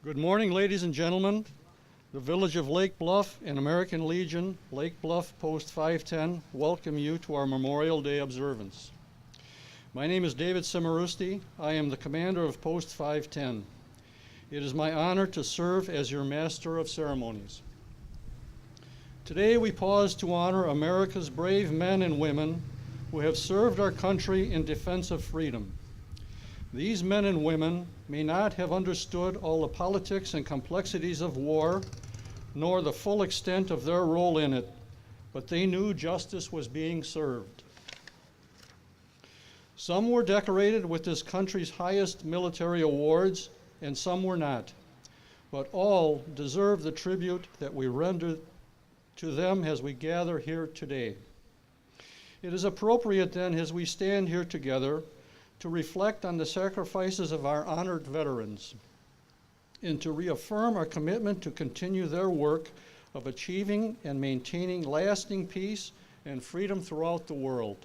Good morning, ladies and gentlemen. The Village of Lake Bluff and American Legion, Lake Bluff Post 510, welcome you to our Memorial Day observance. My name is David Cimarusti. I am the commander of Post 510. It is my honor to serve as your master of ceremonies. Today we pause to honor America's brave men and women who have served our country in defense of freedom. These men and women may not have understood all the politics and complexities of war, nor the full extent of their role in it, but they knew justice was being served. Some were decorated with this country's highest military awards, and some were not, but all deserve the tribute that we render to them as we gather here today. It is appropriate then, as we stand here together, to reflect on the sacrifices of our honored veterans and to reaffirm our commitment to continue their work of achieving and maintaining lasting peace and freedom throughout the world.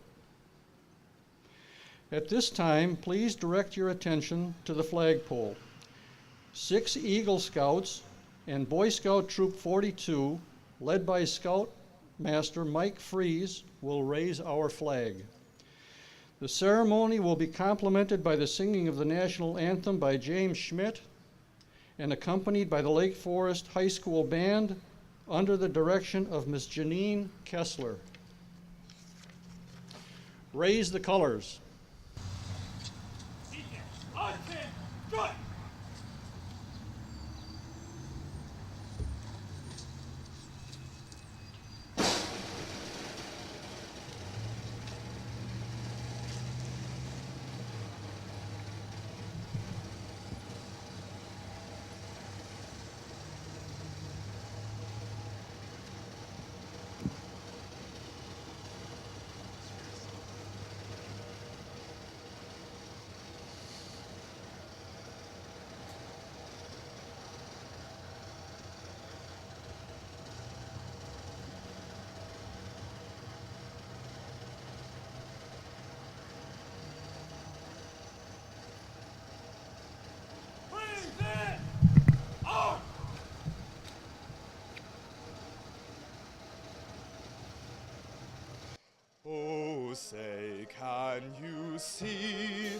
At this time, please direct your attention to the flagpole. 6 Eagle Scouts and Boy Scout Troop 42, led by Scout Master Mike Fries, will raise our flag. The ceremony will be complemented by the singing of the national anthem by James Schmidt and accompanied by the Lake Forest High School Band under the direction of Ms. Janine Kessler. Raise the colors. Oh, say, can you see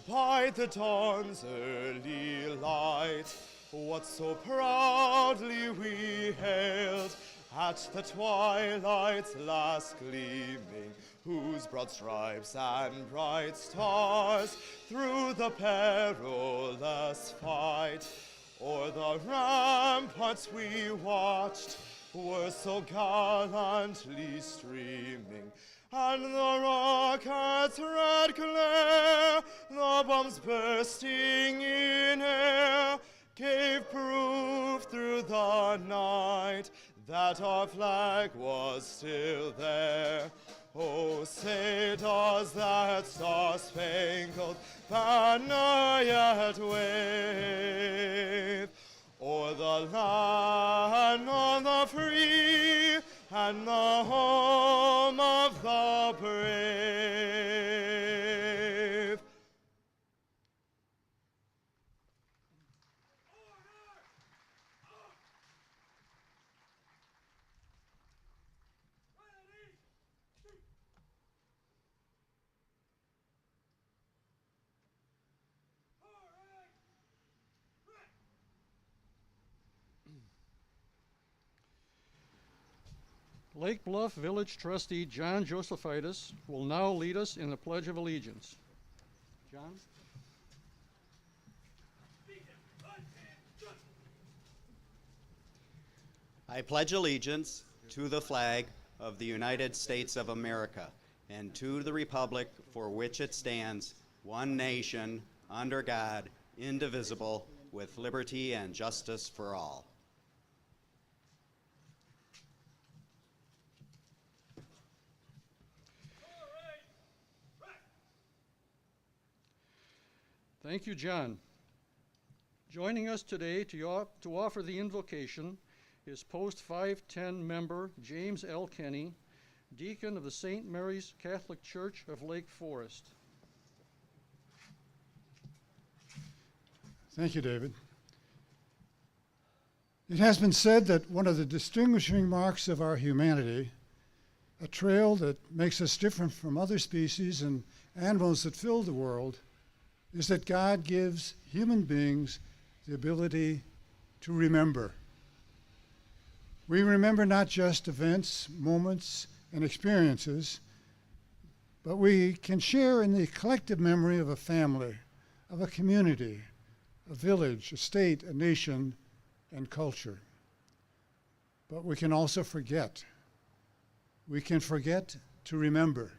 by the dawn's early light what so proudly we hailed at the twilight's last gleaming, whose broad stripes and bright stars through the perilous fight o'er the ramparts we watched were so gallantly streaming, and the rocket's red glare, the bombs bursting in air, gave proof through the night that our flag was still there. Oh, say does that star-spangled banner yet wave o'er the land of the free and the home of the brave? Lake Bluff Village Trustee John Josephitis will now lead us in the Pledge of Allegiance. John? I pledge allegiance to the flag of the United States of America and to the republic for which it stands, one nation, under God, indivisible, with liberty and justice for all. Thank you, John. Joining us today to offer the invocation is Post 510 member James L. Kenny, Deacon of the St. Mary's Catholic Church of Lake Forest. Thank you, David. It has been said that one of the distinguishing marks of our humanity, a trail that makes us different from other species and animals that fill the world, is that God gives human beings the ability to remember. We remember not just events, moments, and experiences, but we can share in the collective memory of a family, of a community, a village, a state, a nation, and culture. But we can also forget. We can forget to remember.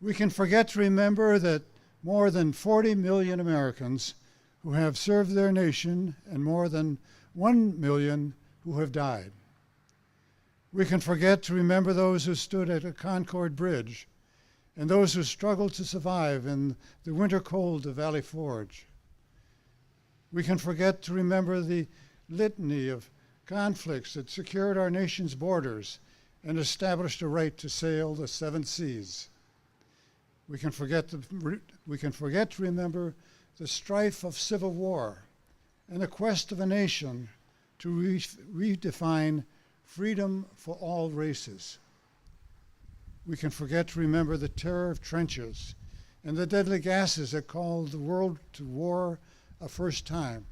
We can forget to remember that more than 40 million Americans who have served their nation and more than 1 million who have died. We can forget to remember those who stood at a Concord Bridge and those who struggled to survive in the winter cold of Valley Forge. We can forget to remember the litany of conflicts that secured our nation's borders and established a right to sail the 7 seas. We can forget to remember the strife of civil war and the quest of a nation to redefine freedom for all races. We can forget to remember the terror of trenches and the deadly gases that called the world to war a first time.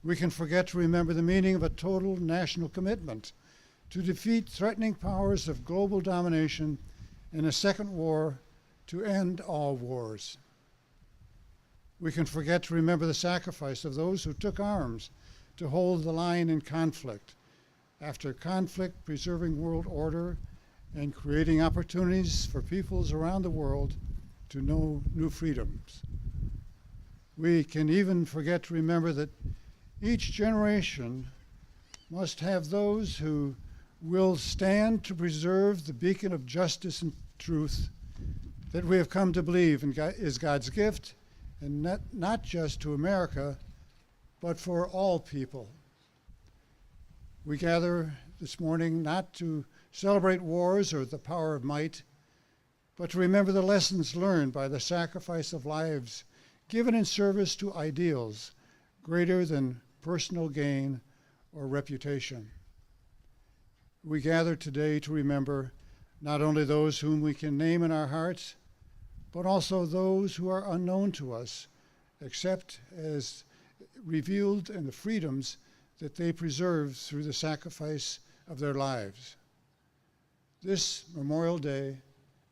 We can forget to remember the meaning of a total national commitment to defeat threatening powers of global domination in a second war to end all wars. We can forget to remember the sacrifice of those who took arms to hold the line in conflict, after conflict preserving world order and creating opportunities for peoples around the world to know new freedoms. We can even forget to remember that each generation must have those who will stand to preserve the beacon of justice and truth that we have come to believe is God's gift, and not just to America, but for all people. We gather this morning not to celebrate wars or the power of might, but to remember the lessons learned by the sacrifice of lives given in service to ideals greater than personal gain or reputation. We gather today to remember not only those whom we can name in our hearts, but also those who are unknown to us, except as revealed in the freedoms that they preserved through the sacrifice of their lives. This Memorial Day,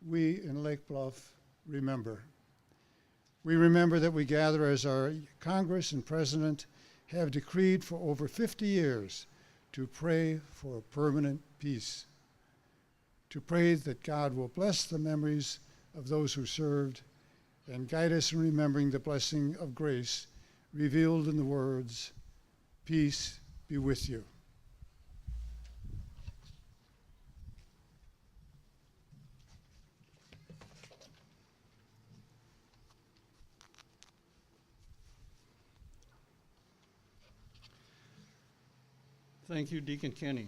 we in Lake Bluff remember. We remember that we gather as our Congress and President have decreed for over 50 years to pray for permanent peace, to pray that God will bless the memories of those who served and guide us in remembering the blessing of grace revealed in the words, "Peace be with you." Thank you, Deacon Kenny.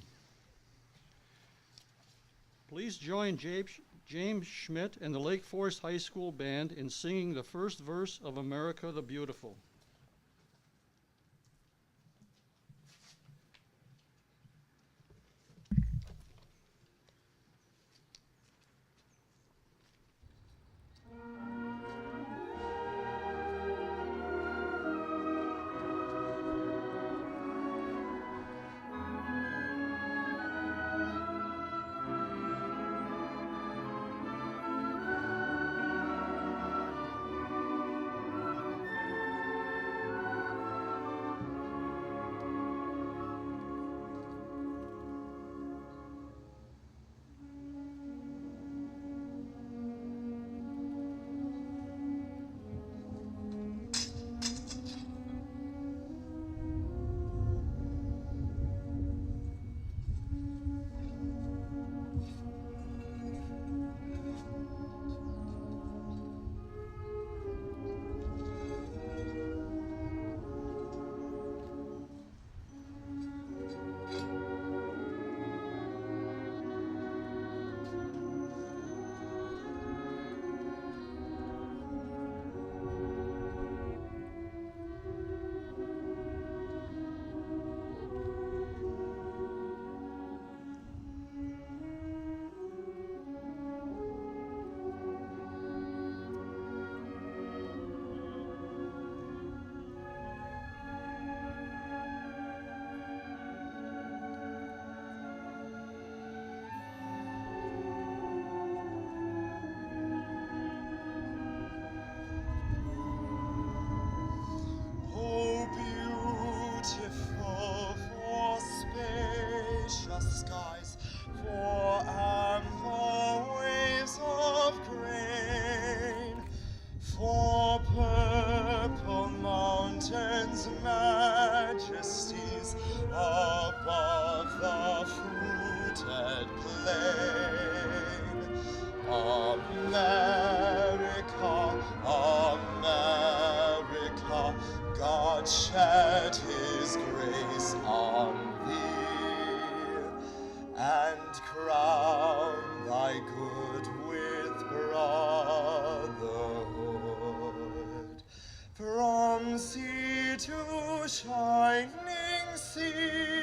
Please join James Schmidt and the Lake Forest High School Band in singing the first verse of America the Beautiful. your purple mountains, majesties above the fruited plain. America, America, God shed his grace on thee, and crown thy good with brotherhood. From sea to shining sea,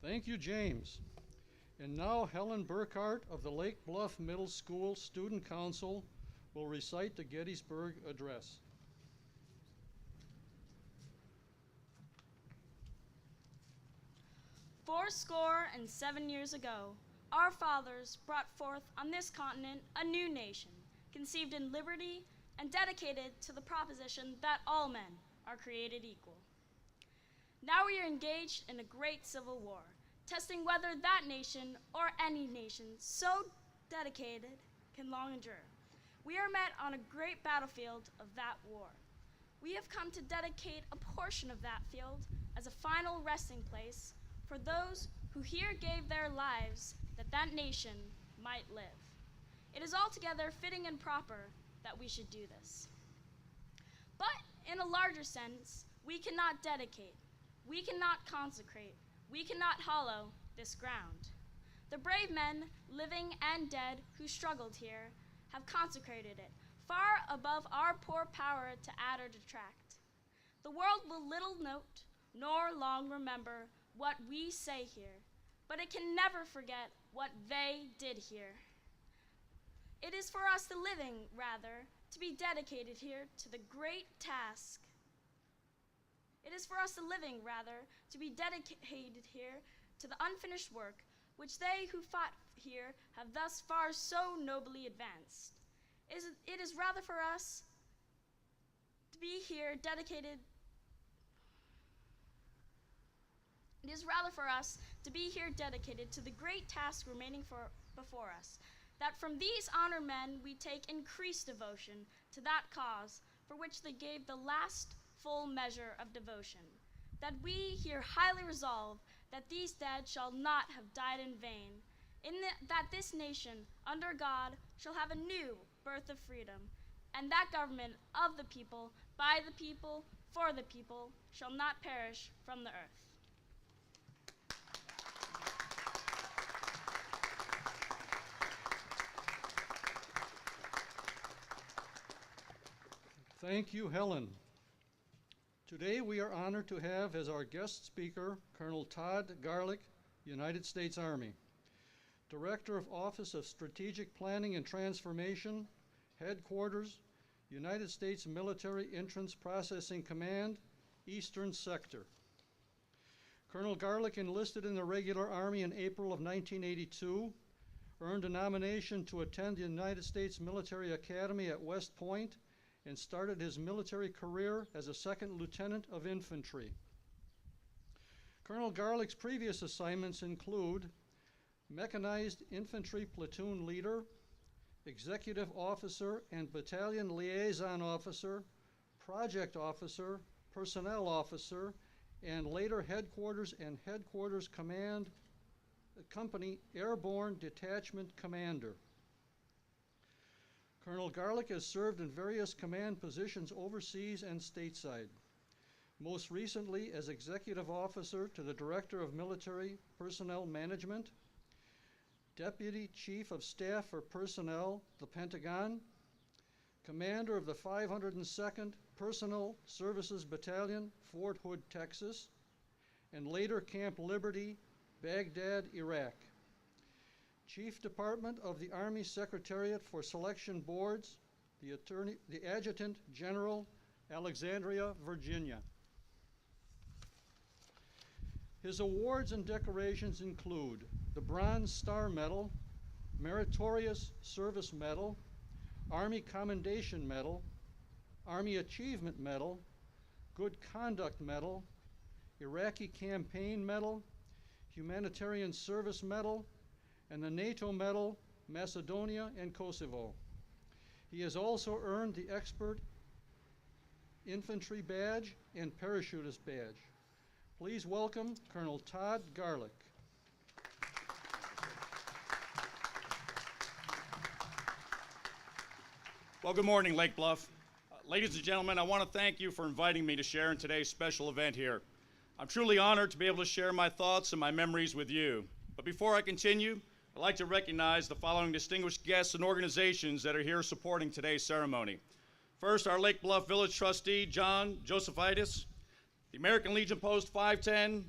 Thank you, James. And now Helen Burkhart of the Lake Bluff Middle School Student Council will recite the Gettysburg Address. 87 years ago, our fathers brought forth on this continent a new nation, conceived in liberty and dedicated to the proposition that all men are created equal. Now we are engaged in a great civil war, testing whether that nation or any nation so dedicated can long endure. We are met on a great battlefield of that war. We have come to dedicate a portion of that field as a final resting place for those who here gave their lives that that nation might live. It is altogether fitting and proper that we should do this. But in a larger sense, we cannot dedicate, we cannot consecrate, we cannot hallow this ground. The brave men, living and dead, who struggled here, have consecrated it, far above our poor power to add or detract. The world will little note, nor long remember what we say here, but it can never forget what they did here. It is for us the living, rather, to be dedicated here to the great task. It is for us the living, rather, to be dedicated here to the unfinished work which they who fought here have thus far so nobly advanced. It is rather for us to be here dedicated. It is rather for us to be here dedicated to the great task remaining before us, that from these honored men we take increased devotion to that cause for which they gave the last full measure of devotion, that we here highly resolve that these dead shall not have died in vain, that this nation, under God, shall have a new birth of freedom, and that government of the people, by the people, for the people, shall not perish from the earth. Thank you, Helen. Today we are honored to have as our guest speaker Colonel Todd Garlick, United States Army, Director of Office of Strategic Planning and Transformation, Headquarters, United States Military Entrance Processing Command, Eastern Sector. Colonel Garlick enlisted in the regular Army in April of 1982, earned a nomination to attend the United States Military Academy at West Point, and started his military career as a second lieutenant of infantry. Colonel Garlick's previous assignments include mechanized infantry platoon leader, executive officer and battalion liaison officer, project officer, personnel officer, and later headquarters and headquarters command company airborne detachment commander. Colonel Garlick has served in various command positions overseas and stateside, most recently as Executive Officer to the Director of Military Personnel Management, Deputy Chief of Staff for Personnel, the Pentagon, Commander of the 502nd Personnel Services Battalion, Fort Hood, Texas, and later Camp Liberty, Baghdad, Iraq. Chief Department of the Army Secretariat for Selection Boards, the Adjutant General, Alexandria, Virginia. His awards and decorations include the Bronze Star Medal, Meritorious Service Medal, Army Commendation Medal, Army Achievement Medal, Good Conduct Medal, Iraqi Campaign Medal, Humanitarian Service Medal, and the NATO Medal, Macedonia and Kosovo. He has also earned the Expert Infantry Badge and Parachutist Badge. Please welcome Colonel Todd Garlick. Well, good morning, Lake Bluff. Ladies and gentlemen, I want to thank you for inviting me to share in today's special event here. I'm truly honored to be able to share my thoughts and my memories with you. But before I continue, I'd like to recognize the following distinguished guests and organizations that are here supporting today's ceremony. First, our Lake Bluff Village Trustee, John Josephitis, the American Legion Post 510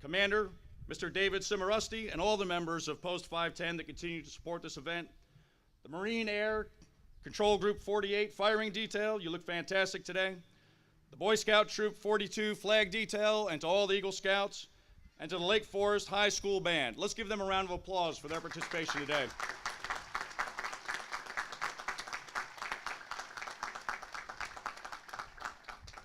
Commander, Mr. David Cimarusti, and all the members of Post 510 that continue to support this event. The Marine Air Control Group 48 Firing Detail, you look fantastic today. The Boy Scout Troop 42 Flag Detail, and to all the Eagle Scouts, and to the Lake Forest High School Band. Let's give them a round of applause for their participation today.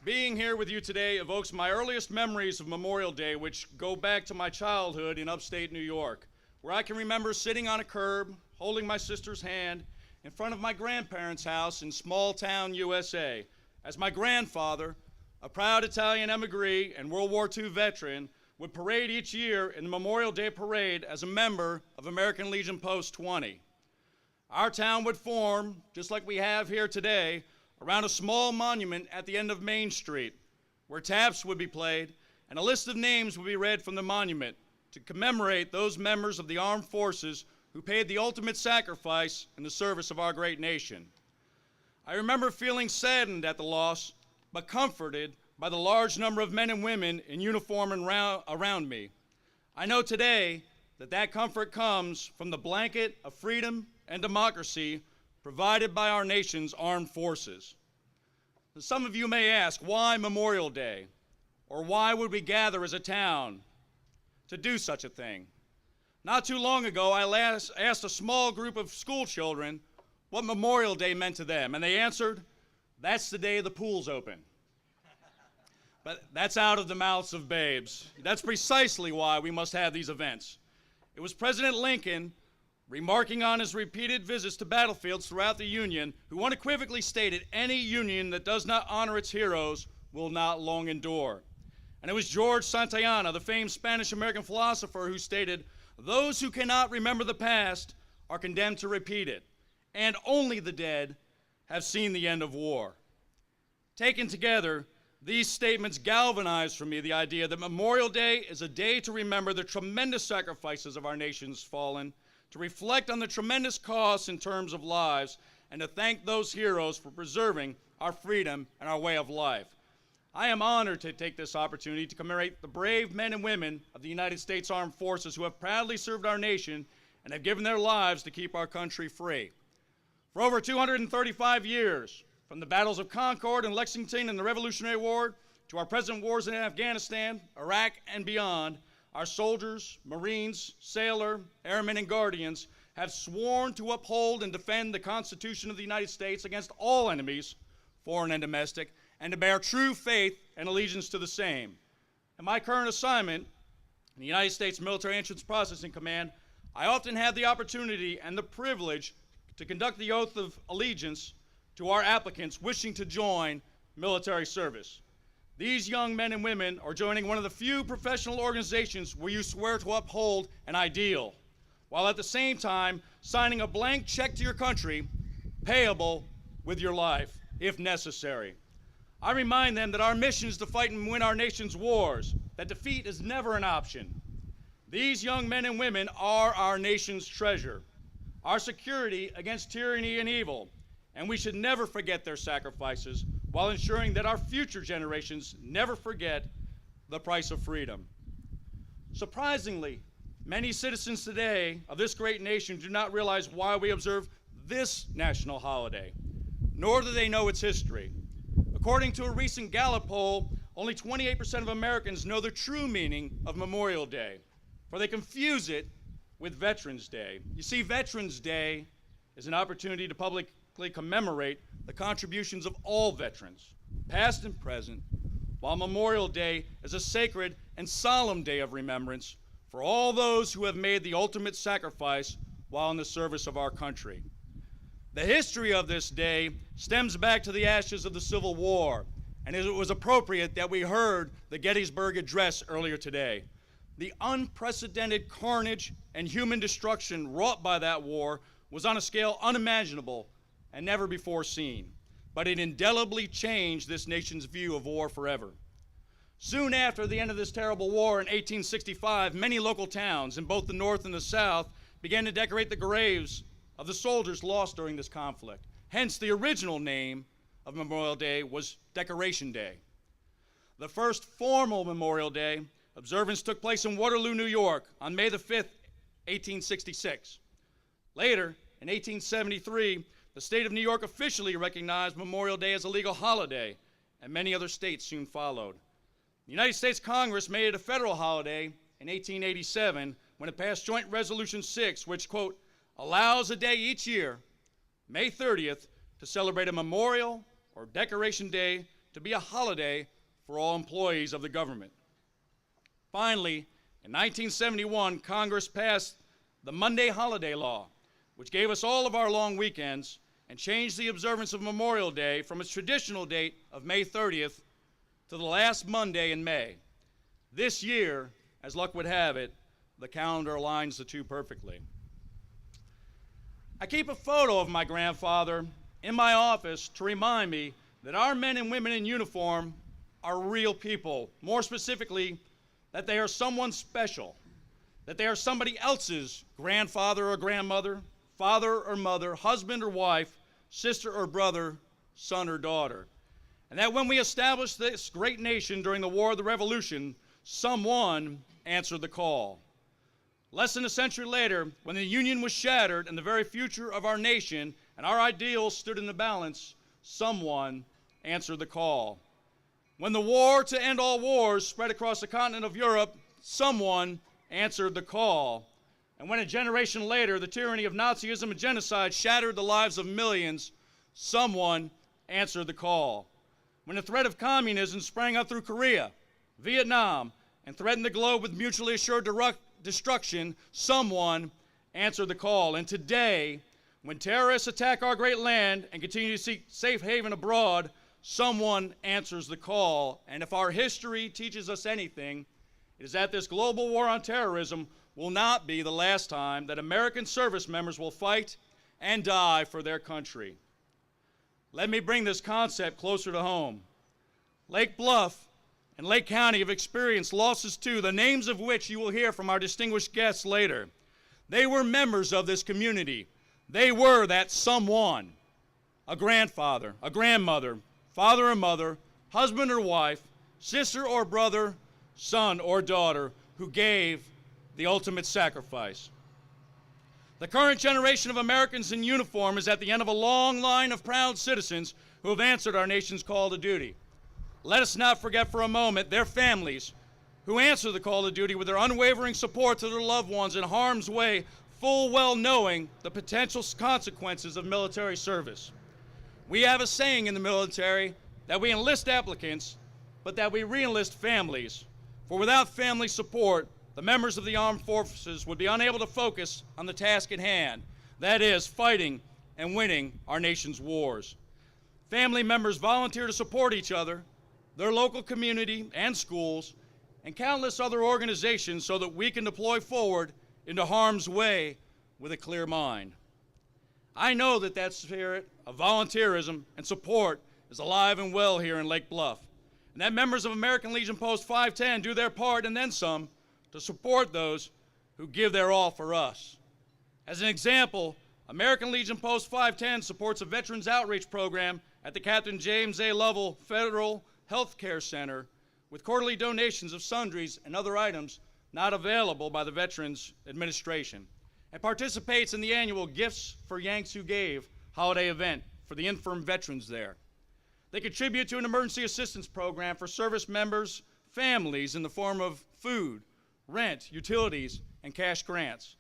Being here with you today evokes my earliest memories of Memorial Day, which go back to my childhood in upstate New York, where I can remember sitting on a curb, holding my sister's hand, in front of my grandparents' house in small town USA, as my grandfather, a proud Italian emigree and World War II veteran, would parade each year in the Memorial Day Parade as a member of American Legion Post 20. Our town would form, just like we have here today, around a small monument at the end of Main Street, where taps would be played and a list of names would be read from the monument to commemorate those members of the armed forces who paid the ultimate sacrifice in the service of our great nation. I remember feeling saddened at the loss, but comforted by the large number of men and women in uniform and around me. I know today that that comfort comes from the blanket of freedom and democracy provided by our nation's armed forces. Some of you may ask, why Memorial Day? Or why would we gather as a town to do such a thing? Not too long ago, I asked a small group of school children what Memorial Day meant to them, and they answered, that's the day the pool's open. But that's out of the mouths of babes. That's precisely why we must have these events. It was President Lincoln, remarking on his repeated visits to battlefields throughout the Union, who unequivocally stated, any Union that does not honor its heroes will not long endure. And it was George Santayana, the famed Spanish-American philosopher, who stated, those who cannot remember the past are condemned to repeat it, and only the dead have seen the end of war. Taken together, these statements galvanized for me the idea that Memorial Day is a day to remember the tremendous sacrifices of our nation's fallen, to reflect on the tremendous costs in terms of lives, and to thank those heroes for preserving our freedom and our way of life. I am honored to take this opportunity to commemorate the brave men and women of the United States Armed Forces who have proudly served our nation and have given their lives to keep our country free. For over 235 years, from the battles of Concord and Lexington and the Revolutionary War to our present wars in Afghanistan, Iraq, and beyond, our soldiers, Marines, sailor, airmen, and guardians have sworn to uphold and defend the Constitution of the United States against all enemies, foreign and domestic, and to bear true faith and allegiance to the same. In my current assignment in the United States Military Entrance Processing Command, I often have the opportunity and the privilege to conduct the oath of allegiance to our applicants wishing to join military service. These young men and women are joining one of the few professional organizations where you swear to uphold an ideal, while at the same time signing a blank check to your country, payable with your life, if necessary. I remind them that our mission is to fight and win our nation's wars, that defeat is never an option. These young men and women are our nation's treasure, our security against tyranny and evil, and we should never forget their sacrifices while ensuring that our future generations never forget the price of freedom. Surprisingly, many citizens today of this great nation do not realize why we observe this national holiday, nor do they know its history. According to a recent Gallup poll, only 28% of Americans know the true meaning of Memorial Day, for they confuse it with Veterans Day. You see, Veterans Day is an opportunity to publicly commemorate the contributions of all veterans, past and present, while Memorial Day is a sacred and solemn day of remembrance for all those who have made the ultimate sacrifice while in the service of our country. The history of this day stems back to the ashes of the Civil War, and it was appropriate that we heard the Gettysburg Address earlier today. The unprecedented carnage and human destruction wrought by that war was on a scale unimaginable and never before seen, but it indelibly changed this nation's view of war forever. Soon after the end of this terrible war in 1865, many local towns in both the North and the South began to decorate the graves of the soldiers lost during this conflict. Hence, the original name of Memorial Day was Decoration Day. The first formal Memorial Day observance took place in Waterloo, New York on May the 5th, 1866. Later, in 1873, the state of New York officially recognized Memorial Day as a legal holiday, and many other states soon followed. The United States Congress made it a federal holiday in 1887 when it passed Joint Resolution 6, which, quote, allows a day each year, May 30th, to celebrate a memorial or decoration day to be a holiday for all employees of the government. Finally, in 1971, Congress passed the Monday Holiday Law, which gave us all of our long weekends and changed the observance of Memorial Day from its traditional date of May 30th to the last Monday in May. This year, as luck would have it, the calendar aligns the two perfectly. I keep a photo of my grandfather in my office to remind me that our men and women in uniform are real people. More specifically, that they are someone special, that they are somebody else's grandfather or grandmother, father or mother, husband or wife, sister or brother, son or daughter. And that when we established this great nation during the War of the Revolution, someone answered the call. Less than a century later, when the Union was shattered and the very future of our nation and our ideals stood in the balance, someone answered the call. When the war to end all wars spread across the continent of Europe, someone answered the call. And when a generation later, the tyranny of Nazism and genocide shattered the lives of millions, someone answered the call. When the threat of communism sprang up through Korea, Vietnam, and threatened the globe with mutually assured destruction, someone answered the call. And today, when terrorists attack our great land and continue to seek safe haven abroad, someone answers the call. And if our history teaches us anything, it is that this global war on terrorism will not be the last time that American service members will fight and die for their country. Let me bring this concept closer to home. Lake Bluff and Lake County have experienced losses too, the names of which you will hear from our distinguished guests later. They were members of this community. They were that someone, a grandfather, a grandmother, father or mother, husband or wife, sister or brother, son or daughter, who gave the ultimate sacrifice. The current generation of Americans in uniform is at the end of a long line of proud citizens who have answered our nation's call to duty. Let us not forget for a moment their families who answer the call to duty with their unwavering support to their loved ones in harm's way, full well knowing the potential consequences of military service. We have a saying in the military that we enlist applicants, but that we re-enlist families. For without family support, the members of the armed forces would be unable to focus on the task at hand, that is, fighting and winning our nation's wars. Family members volunteer to support each other, their local community and schools, and countless other organizations so that we can deploy forward into harm's way with a clear mind. I know that that spirit of volunteerism and support is alive and well here in Lake Bluff, and that members of American Legion Post 510 do their part and then some to support those who give their all for us. As an example, American Legion Post 510 supports a Veterans Outreach Program at the Captain James A. Lovell Federal Health Care Center with quarterly donations of sundries and other items not available by the Veterans Administration, and participates in the annual Gifts for Yanks Who Gave holiday event for the infirm veterans there. They contribute to an emergency assistance program for service members' families in the form of food, rent, utilities, and cash grants.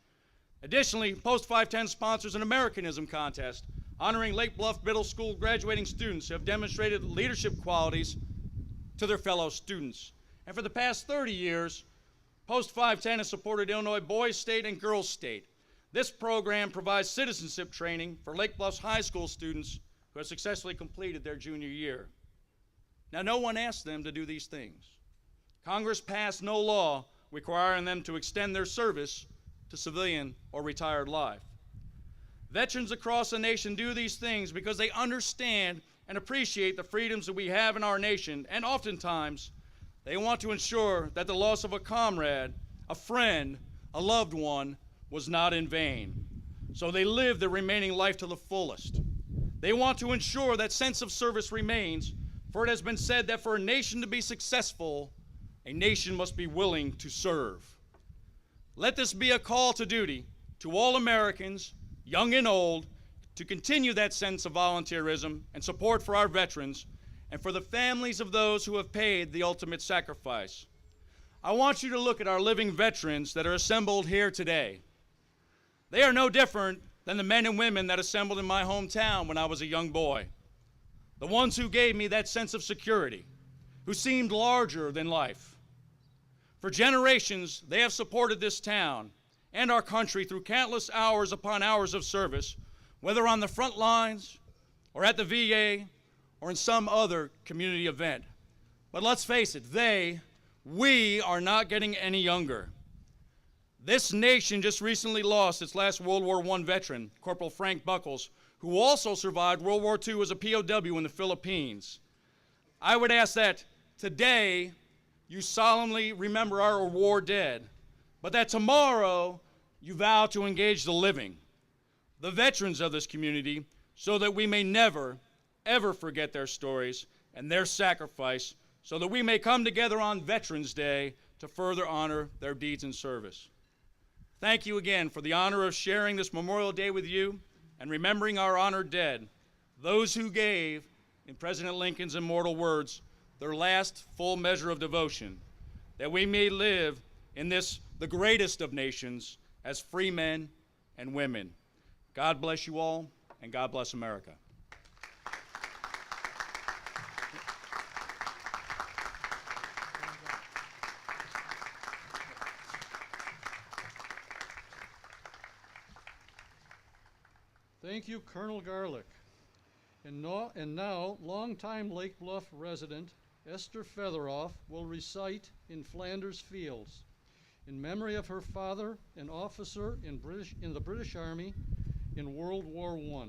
Additionally, Post 510 sponsors an Americanism contest honoring Lake Bluff Middle School graduating students who have demonstrated leadership qualities to their fellow students. And for the past 30 years, Post 510 has supported Illinois Boys State and Girls State. This program provides citizenship training for Lake Bluff's high school students who have successfully completed their junior year. Now, no one asked them to do these things. Congress passed no law requiring them to extend their service to civilian or retired life. Veterans across the nation do these things because they understand and appreciate the freedoms that we have in our nation, and oftentimes they want to ensure that the loss of a comrade, a friend, a loved one was not in vain. So they live their remaining life to the fullest. They want to ensure that sense of service remains, for it has been said that for a nation to be successful, a nation must be willing to serve. Let this be a call to duty to all Americans, young and old, to continue that sense of volunteerism and support for our veterans and for the families of those who have paid the ultimate sacrifice. I want you to look at our living veterans that are assembled here today. They are no different than the men and women that assembled in my hometown when I was a young boy. The ones who gave me that sense of security, who seemed larger than life. For generations, they have supported this town and our country through countless hours upon hours of service, whether on the front lines or at the VA or in some other community event. But let's face it, we are not getting any younger. This nation just recently lost its last World War I veteran, Corporal Frank Buckles, who also survived World War II as a POW in the Philippines. I would ask that today you solemnly remember our war dead, but that tomorrow you vow to engage the living, the veterans of this community, so that we may never, ever forget their stories and their sacrifice, so that we may come together on Veterans Day to further honor their deeds in service. Thank you again for the honor of sharing this Memorial Day with you and remembering our honored dead, those who gave, in President Lincoln's immortal words, their last full measure of devotion, that we may live in this, the greatest of nations, as free men and women. God bless you all, and God bless America. Thank you, Colonel Garlick. And now, longtime Lake Bluff resident Esther Featheroff will recite In Flanders Fields, in memory of her father, an officer in the British Army in World War I.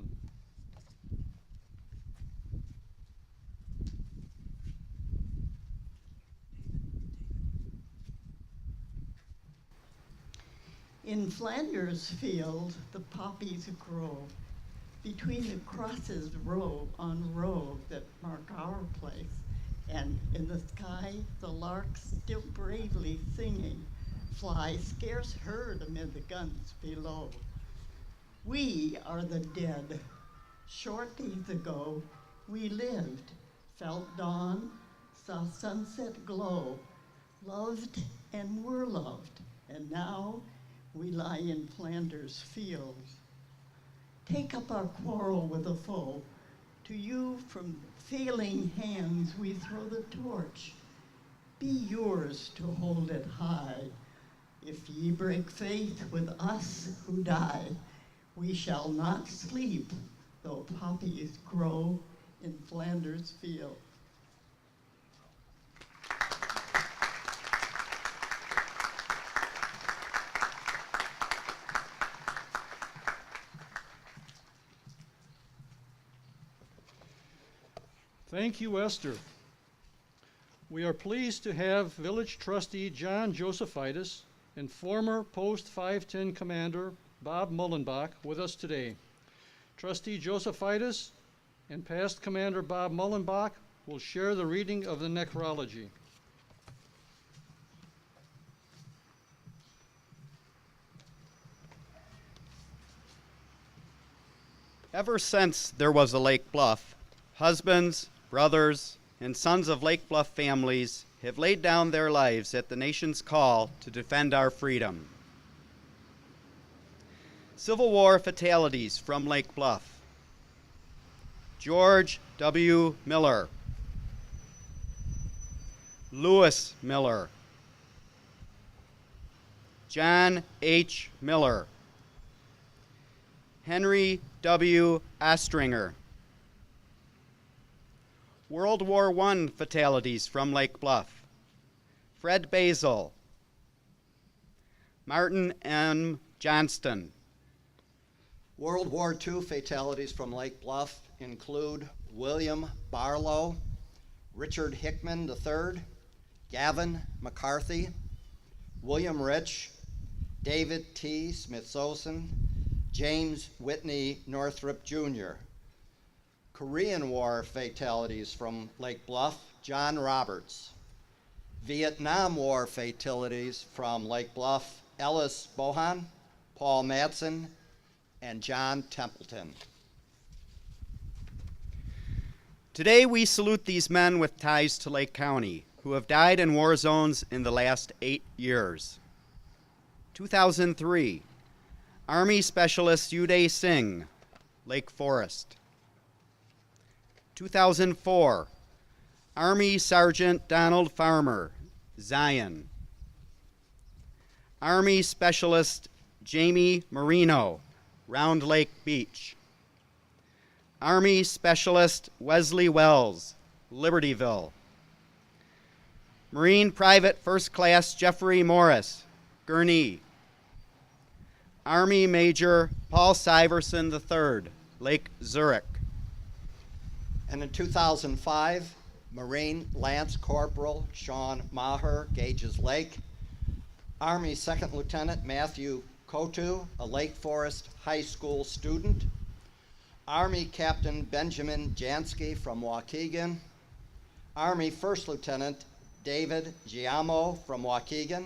In Flanders field, the poppies grow between the crosses row on row that mark our place. And in the sky, the larks still bravely singing fly scarce heard amid the guns below. We are the dead. Short days ago, we lived, felt dawn, saw sunset glow, loved and were loved, and now we lie in Flanders fields. Take up our quarrel with the foe. To you from failing hands we throw the torch. Be yours to hold it high. If ye break faith with us who die, we shall not sleep, though poppies grow in Flanders field. Thank you, Esther. We are pleased to have Village Trustee John Josephitis and former Post 510 Commander Bob Mullenbach with us today. Trustee Josephitis and past Commander Bob Mullenbach will share the reading of the necrology. Ever since there was a Lake Bluff, husbands, brothers, and sons of Lake Bluff families have laid down their lives at the nation's call to defend our freedom. Civil War fatalities from Lake Bluff. George W. Miller, Lewis Miller, John H. Miller, Henry W. Ostringer. World War I fatalities from Lake Bluff. Fred Basil, Martin M. Johnston. World War II fatalities from Lake Bluff include William Barlow, Richard Hickman III, Gavin McCarthy, William Rich, David T. Smithsosen, James Whitney Northrop Jr. Korean War fatalities from Lake Bluff, John Roberts. Vietnam War fatalities from Lake Bluff, Ellis Bohan, Paul Madsen, and John Templeton. Today we salute these men with ties to Lake County who have died in war zones in the last 8 years. 2003, Army Specialist Uday Singh, Lake Forest. 2004, Army Sergeant Donald Farmer, Zion. Army Specialist Jamie Marino, Round Lake Beach. Army Specialist Wesley Wells, Libertyville. Marine Private First Class Jeffrey Morris, Gurnee. Army Major Paul Syverson III, Lake Zurich. And in 2005, Marine Lance Corporal Sean Maher, Gages Lake. Army Second Lieutenant Matthew Kotu, a Lake Forest High School student. Army Captain Benjamin Jansky from Waukegan. Army First Lieutenant David Giamo from Waukegan.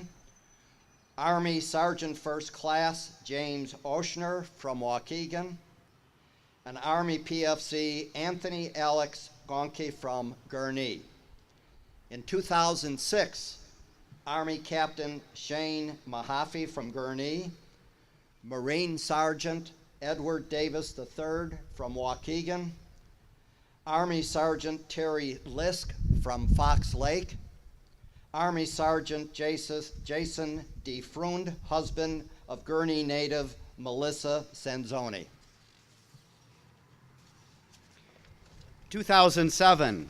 Army Sergeant First Class James Oshner from Waukegan. And Army PFC Anthony Alex Gonke from Gurnee. In 2006, Army Captain Shane Mahaffey from Gurnee, Marine Sergeant Edward Davis III from Waukegan, Army Sergeant Terry Lisk from Fox Lake, Army Sergeant Jason D. Freund, husband of Gurnee native Melissa Senzoni. 2007,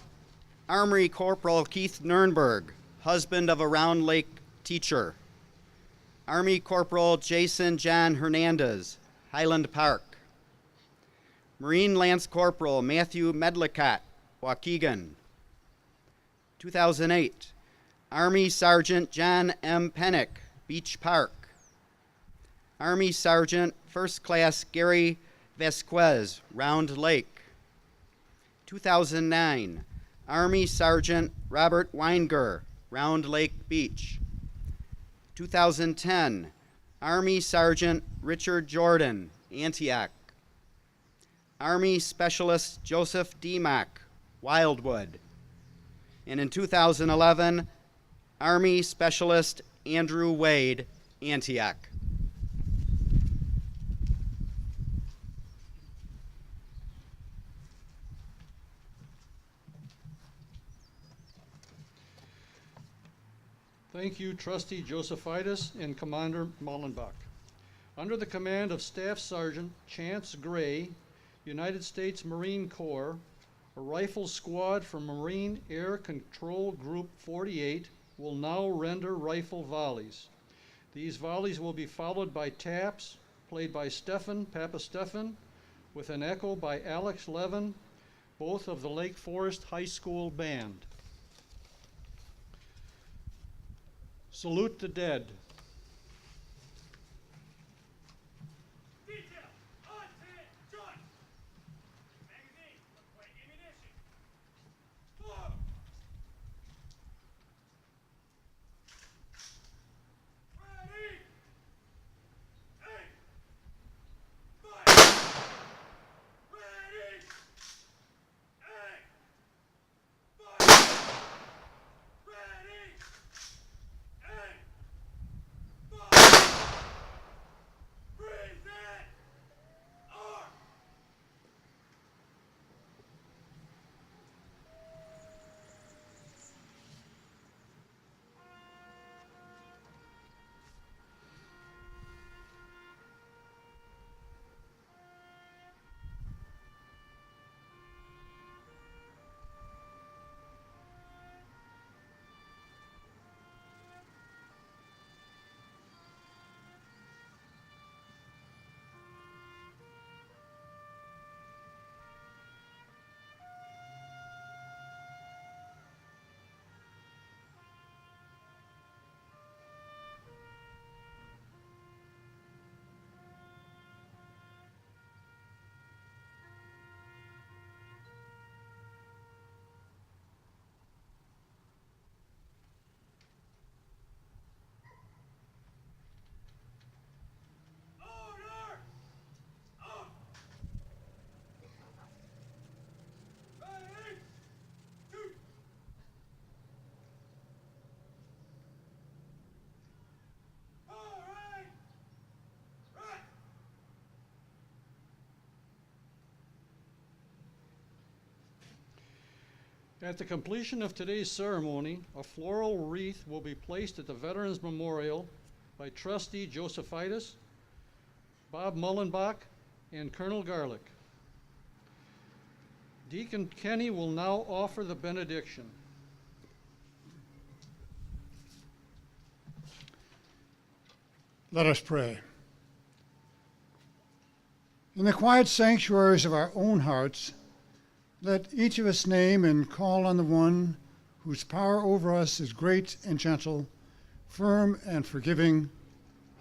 Army Corporal Keith Nurnberg, husband of a Round Lake teacher. Army Corporal Jason John Hernandez, Highland Park. Marine Lance Corporal Matthew Medlicott, Waukegan. 2008, Army Sergeant John M. Pennick, Beach Park. Army Sergeant First Class Gary Vasquez, Round Lake. 2009, Army Sergeant Robert Weinger, Round Lake Beach. 2010, Army Sergeant Richard Jordan, Antioch. Army Specialist Joseph D. Mack, Wildwood. And in 2011, Army Specialist Andrew Wade, Antioch. Thank you, Trustee Josephitis and Commander Mullenbach. Under the command of Staff Sergeant Chance Gray, United States Marine Corps, a rifle squad from Marine Air Control Group 48 will now render rifle volleys. These volleys will be followed by taps, played by Stefan Papastefan, with an echo by Alex Levin, both of the Lake Forest High School Band. Salute the dead. Detail, on hand, join. Magazine, point ammunition. Blow. Ready. Aim. Fire. Ready. Aim. At the completion of today's ceremony, a floral wreath will be placed at the Veterans Memorial by Trustee Josephitis, Bob Mullenbach, and Colonel Garlick. Deacon Kenny will now offer the benediction. Let us pray. In the quiet sanctuaries of our own hearts, let each of us name and call on the one whose power over us is great and gentle, firm and forgiving,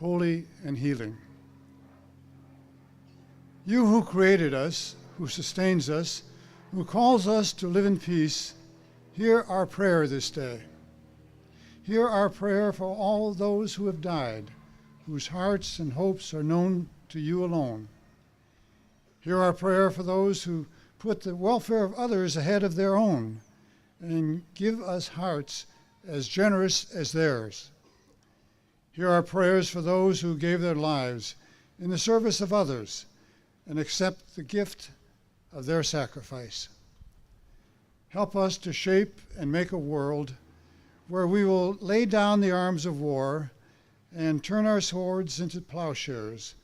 holy and healing. You who created us, who sustains us, who calls us to live in peace, hear our prayer this day. Hear our prayer for all those who have died, whose hearts and hopes are known to you alone. Hear our prayer for those who put the welfare of others ahead of their own, and give us hearts as generous as theirs. Hear our prayers for those who gave their lives in the service of others, and accept the gift of their sacrifice. Help us to shape and make a world where we will lay down the arms of war and turn our swords into plowshares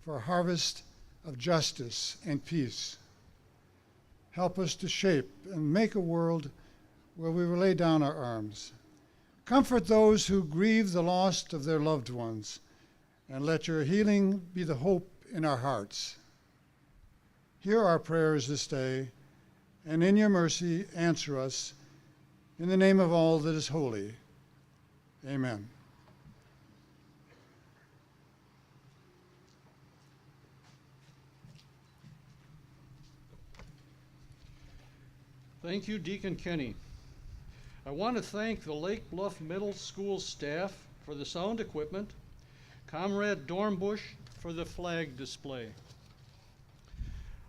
for a harvest of justice and peace. Help us to shape and make a world where we will lay down our arms. Comfort those who grieve the loss of their loved ones, and let your healing be the hope in our hearts. Hear our prayers this day, and in your mercy answer us, in the name of all that is holy. Amen. Thank you, Deacon Kenny. I want to thank the Lake Bluff Middle School staff for the sound equipment, Comrade Dornbush for the flag display.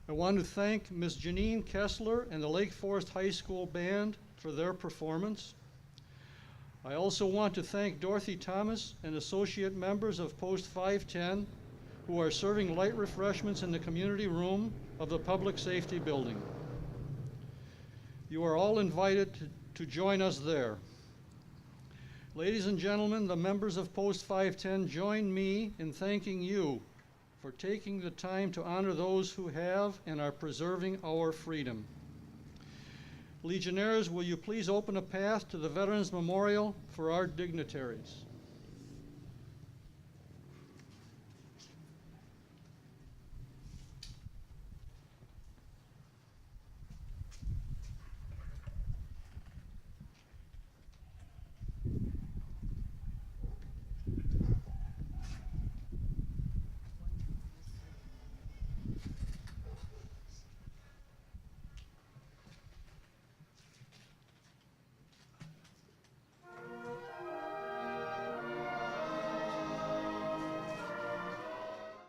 I want to thank Ms. Janine Kessler and the Lake Forest High School Band for their performance. I also want to thank Dorothy Thomas and associate members of Post 510 who are serving light refreshments in the community room of the Public Safety Building. You are all invited to join us there. Ladies and gentlemen, the members of Post 510 join me in thanking you for taking the time to honor those who have and are preserving our freedom. Legionnaires, will you please open a path to the Veterans Memorial for our dignitaries?